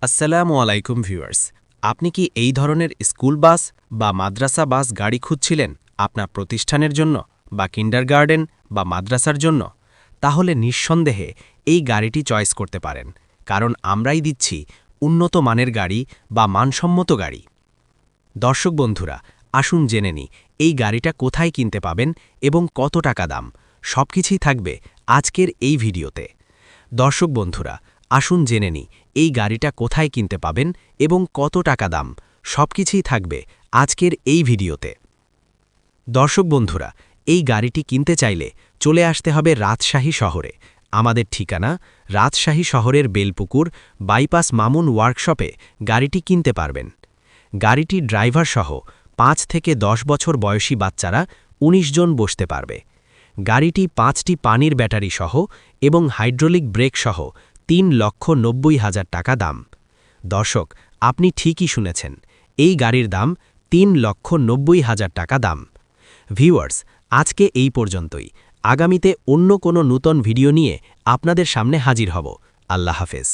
আসসালামু আলাইকুম ভিউয়ার্স। আপনি কি এই ধরনের স্কুল বাস বা মাদ্রাসা বাস গাড়ি খুঁজছিলেন আপনার প্রতিষ্ঠানের জন্য বা কিন্ডারগার্টেন বা মাদ্রাসার জন্য? তাহলে নিঃসন্দেহে এই গাড়িটি চয়েস করতে পারেন, কারণ আমরাই দিচ্ছি উন্নত মানের গাড়ি বা মানসম্মত গাড়ি। দর্শক বন্ধুরা, আসুন জেনে নিই এই গাড়িটা কোথায় কিনতে পাবেন এবং কত টাকা দাম। সবকিছুই থাকবে আজকের এই ভিডিওতে। দর্শক বন্ধুরা, আসুন জেনে নিই এই গাড়িটা কোথায় কিনতে পাবেন এবং কত টাকা দাম। সবকিছুই থাকবে আজকের এই ভিডিওতে। দর্শক বন্ধুরা, এই গাড়িটি কিনতে চাইলে চলে আসতে হবে রাজশাহী শহরে। আমাদের ঠিকানা রাজশাহী শহরের বেলপুকুর বাইপাস মামুন ওয়ার্কশপে গাড়িটি কিনতে পারবেন। গাড়িটির ড্রাইভার সহ 5 থেকে 10 বছর বয়সী বাচ্চারা 19 জন বসতে পারবে। গাড়িটি 5টি পানির ব্যাটারি সহ এবং হাইড্রোলিক ব্রেক সহ 3,90,000 টাকা দাম। দর্শক, আপনি ঠিকই শুনেছেন, এই গাড়ির দাম 3,90,000 টাকা দাম। ভিউয়ার্স, আজকে এই পর্যন্তই। আগামীতে অন্য কোনো নূতন ভিডিও নিয়ে আপনাদের সামনে হাজির হব। আল্লাহ হাফেজ।